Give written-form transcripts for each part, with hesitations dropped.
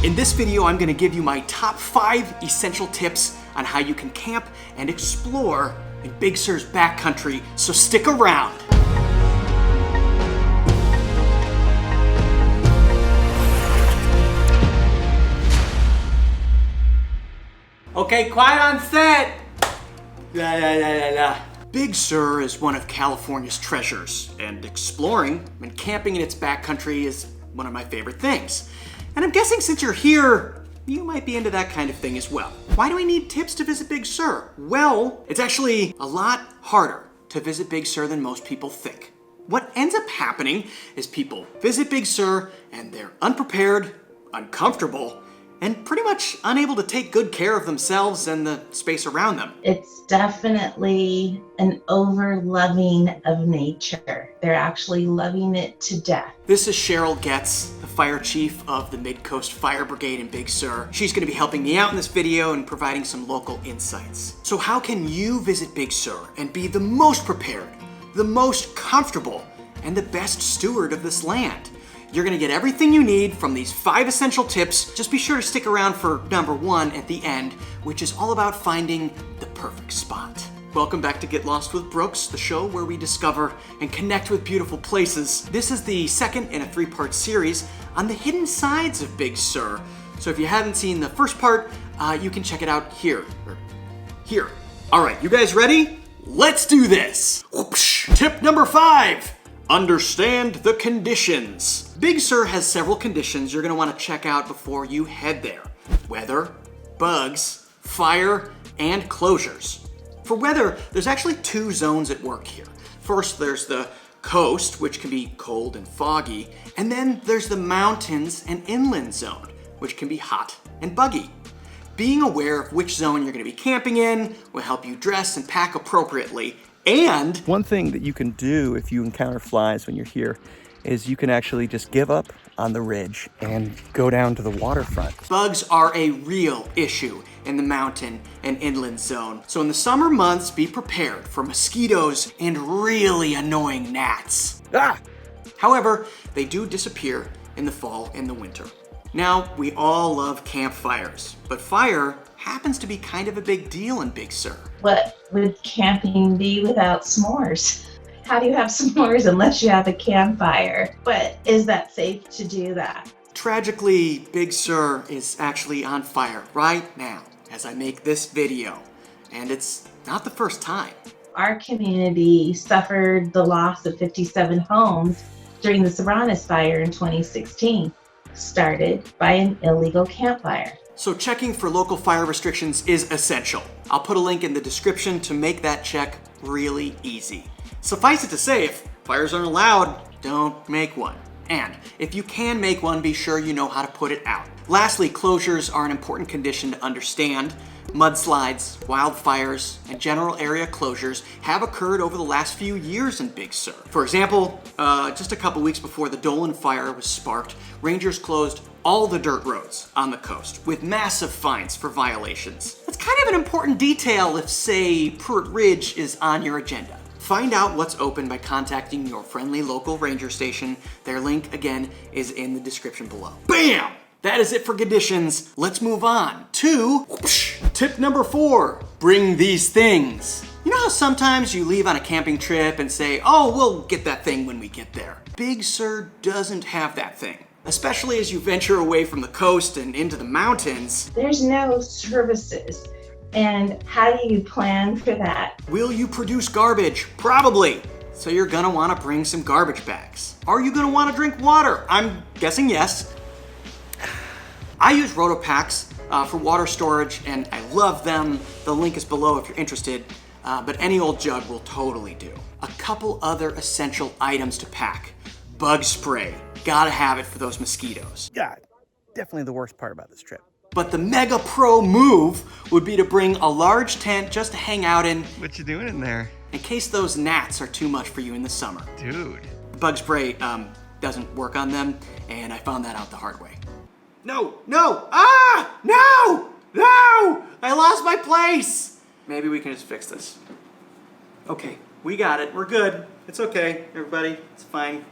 In this video, I'm gonna give you my top 5 essential tips on how you can camp and explore in Big Sur's backcountry, so stick around. Okay, quiet on set. La, la, la, la, la. Big Sur is one of California's treasures, and exploring and camping in its backcountry is one of my favorite things. And I'm guessing since you're here, you might be into that kind of thing as well. Why do we need tips to visit Big Sur? Well, it's actually a lot harder to visit Big Sur than most people think. What ends up happening is people visit Big Sur and they're unprepared, uncomfortable, and pretty much unable to take good care of themselves and the space around them. It's definitely an over-loving of nature. They're actually loving it to death. This is Cheryl Goetz, the fire chief of the Midcoast Fire Brigade in Big Sur. She's going to be helping me out in this video and providing some local insights. So how can you visit Big Sur and be the most prepared, the most comfortable, and the best steward of this land? You're gonna get everything you need from these 5 essential tips. Just be sure to stick around for number 1 at the end, which is all about finding the perfect spot. Welcome back to Get Lost with Brooks, the show where we discover and connect with beautiful places. This is the second in a 3-part series on the hidden sides of Big Sur. So if you haven't seen the first part, you can check it out here, or here. All right, you guys ready? Let's do this. Whoopsh. Tip number 5. Understand the conditions. Big Sur has several conditions you're gonna wanna check out before you head there. Weather, bugs, fire, and closures. For weather, there's actually 2 zones at work here. First, there's the coast, which can be cold and foggy, and then there's the mountains and inland zone, which can be hot and buggy. Being aware of which zone you're gonna be camping in will help you dress and pack appropriately. And one thing that you can do if you encounter flies when you're here is you can actually just give up on the ridge and go down to the waterfront. bugs are a real issue in the mountain and inland zone. So in the summer months, be prepared for mosquitoes and really annoying gnats. However, they do disappear in the fall and the winter. Now, we all love campfires, but fire happens to be kind of a big deal in Big Sur. What would camping be without s'mores? How do you have s'mores unless you have a campfire? But is that safe to do that? Tragically, Big Sur is actually on fire right now as I make this video, and it's not the first time. Our community suffered the loss of 57 homes during the Serranos fire in 2016, started by an illegal campfire. So checking for local fire restrictions is essential. I'll put a link in the description to make that check really easy. Suffice it to say, if fires aren't allowed, don't make one. And if you can make one, be sure you know how to put it out. Lastly, closures are an important condition to understand. Mudslides, wildfires, and general area closures have occurred over the last few years in Big Sur. For example, just a couple weeks before the Dolan fire was sparked, rangers closed all the dirt roads on the coast with massive fines for violations. That's kind of an important detail if, say, Pruitt Ridge is on your agenda. Find out what's open by contacting your friendly local ranger station. Their link, again, is in the description below. Bam! That is it for conditions. Let's move on to tip number 4. Bring these things. You know how sometimes you leave on a camping trip and say, oh, we'll get that thing when we get there. Big Sur doesn't have that thing. Especially as you venture away from the coast and into the mountains. There's no services. And how do you plan for that? Will you produce garbage? Probably. So you're gonna wanna bring some garbage bags. Are you gonna wanna drink water? I'm guessing yes. I use Rotopacks for water storage and I love them. The link is below if you're interested, but any old jug will totally do. A couple other essential items to pack. Bug spray, gotta have it for those mosquitoes. Yeah, definitely the worst part about this trip. But the mega pro move would be to bring a large tent just to hang out in. What you doing in there? In case those gnats are too much for you in the summer. Dude. Bug spray doesn't work on them, and I found that out the hard way. No! Ah! No! I lost my place! Maybe we can just fix this. Okay, we got it. We're good. It's okay, everybody. It's fine.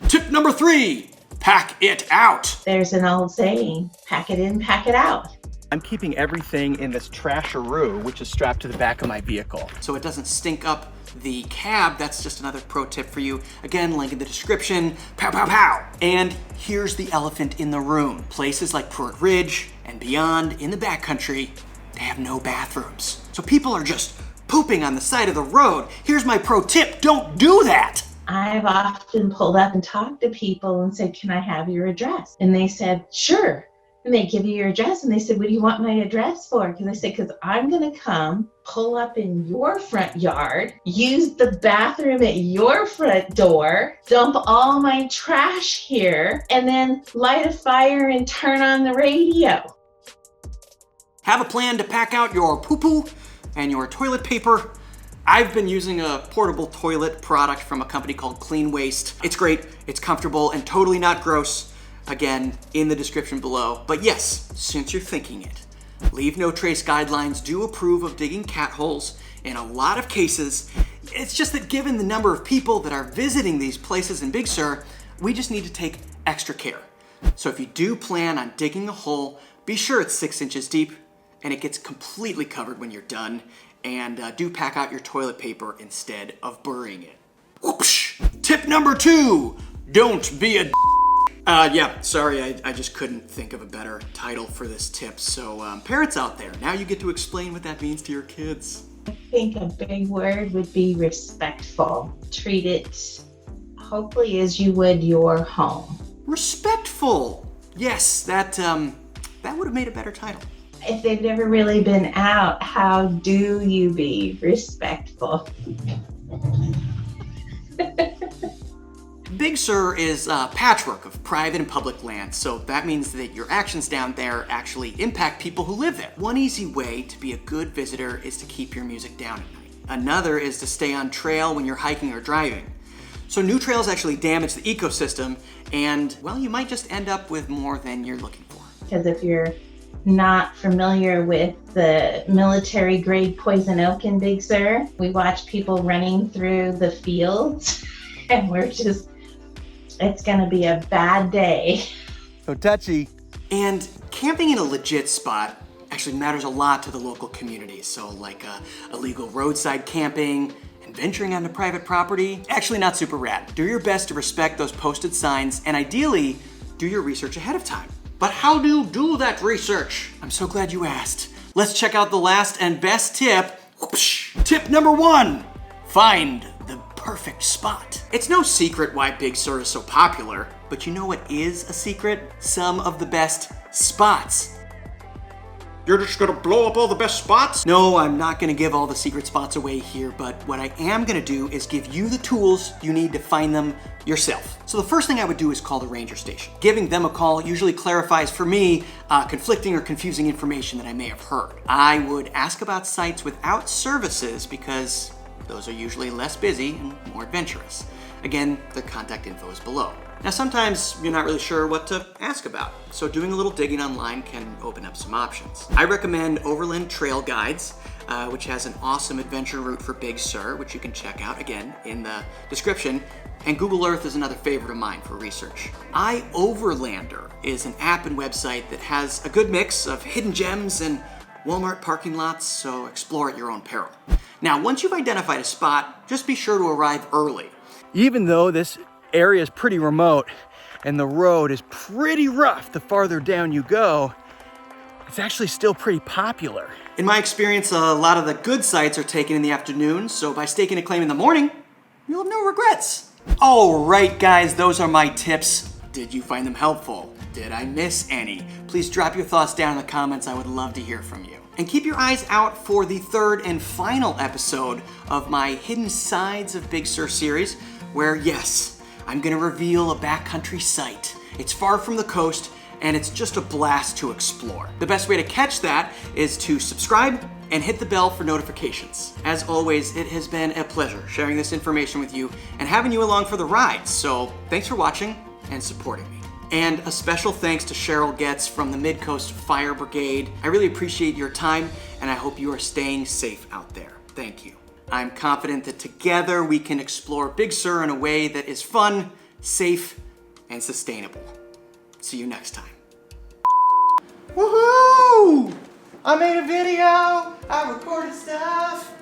Tip number 3. pack it out. There's an old saying, pack it in, pack it out. I'm keeping everything in this trasheroo, which is strapped to the back of my vehicle. So it doesn't stink up the cab. That's just another pro tip for you. Again, link in the description. Pow, pow, pow. And here's the elephant in the room. Places like Pruitt Ridge and beyond in the backcountry, they have no bathrooms. So people are just pooping on the side of the road. Here's my pro tip, don't do that. I've often pulled up and talked to people and said, can I have your address? And they said, sure. And they give you your address and they said, what do you want my address for? Because I said, because I'm going to come pull up in your front yard, use the bathroom at your front door, dump all my trash here, and then light a fire and turn on the radio. Have a plan to pack out your poo-poo and your toilet paper. I've been using a portable toilet product from a company called Clean Waste. It's great, it's comfortable, and totally not gross. Again, in the description below. But yes, since you're thinking it, Leave No Trace guidelines do approve of digging cat holes in a lot of cases. It's just that given the number of people that are visiting these places in Big Sur, we just need to take extra care. So if you do plan on digging a hole, be sure it's 6 inches deep and it gets completely covered when you're done. And do pack out your toilet paper instead of burying it. Whoopsh! Tip number 2, don't be a yeah, sorry, I just couldn't think of a better title for this tip. So parents out there, now you get to explain what that means to your kids. I think a big word would be respectful. Treat it hopefully as you would your home. Respectful. Yes, that would have made a better title. If they've never really been out, how do you be respectful? Big Sur is a patchwork of private and public land, so that means that your actions down there actually impact people who live there. One easy way to be a good visitor is to keep your music down at night. Another is to stay on trail when you're hiking or driving. So new trails actually damage the ecosystem, and well, you might just end up with more than you're looking for. Because if you're not familiar with the military grade poison oak in Big Sur, we watch people running through the fields and it's gonna be a bad day. So touchy. And camping in a legit spot actually matters a lot to the local community. So like illegal roadside camping and venturing onto private property, actually not super rad. Do your best to respect those posted signs and ideally do your research ahead of time. But how do you do that research? I'm so glad you asked. Let's check out the last and best tip. Whoosh. Tip number 1, find the perfect spot. It's no secret why Big Sur is so popular, but you know what is a secret? Some of the best spots. You're just gonna blow up all the best spots? No, I'm not gonna give all the secret spots away here, but what I am gonna do is give you the tools you need to find them yourself. So the first thing I would do is call the ranger station. Giving them a call usually clarifies for me conflicting or confusing information that I may have heard. I would ask about sites without services because those are usually less busy and more adventurous. Again, the contact info is below. Now sometimes you're not really sure what to ask about, so doing a little digging online can open up some options. I recommend Overland Trail Guides, which has an awesome adventure route for Big Sur, which you can check out again in the description. And Google Earth is another favorite of mine for research. iOverlander is an app and website that has a good mix of hidden gems and Walmart parking lots, so explore at your own peril. Now, once you've identified a spot, just be sure to arrive early. Even though this area is pretty remote and the road is pretty rough the farther down you go, it's actually still pretty popular. In my experience, a lot of the good sites are taken in the afternoon, so by staking a claim in the morning, you'll have no regrets. All right, guys, those are my tips. Did you find them helpful? Did I miss any? Please drop your thoughts down in the comments. I would love to hear from you. And keep your eyes out for the third and final episode of my Hidden Sides of Big Sur series, where, yes, I'm gonna reveal a backcountry site. It's far from the coast, and it's just a blast to explore. The best way to catch that is to subscribe and hit the bell for notifications. As always, it has been a pleasure sharing this information with you and having you along for the ride. So thanks for watching and supporting me. And a special thanks to Cheryl Goetz from the Midcoast Fire Brigade. I really appreciate your time, and I hope you are staying safe out there. Thank you. I'm confident that together we can explore Big Sur in a way that is fun, safe, and sustainable. See you next time. Woohoo! I made a video, I recorded stuff.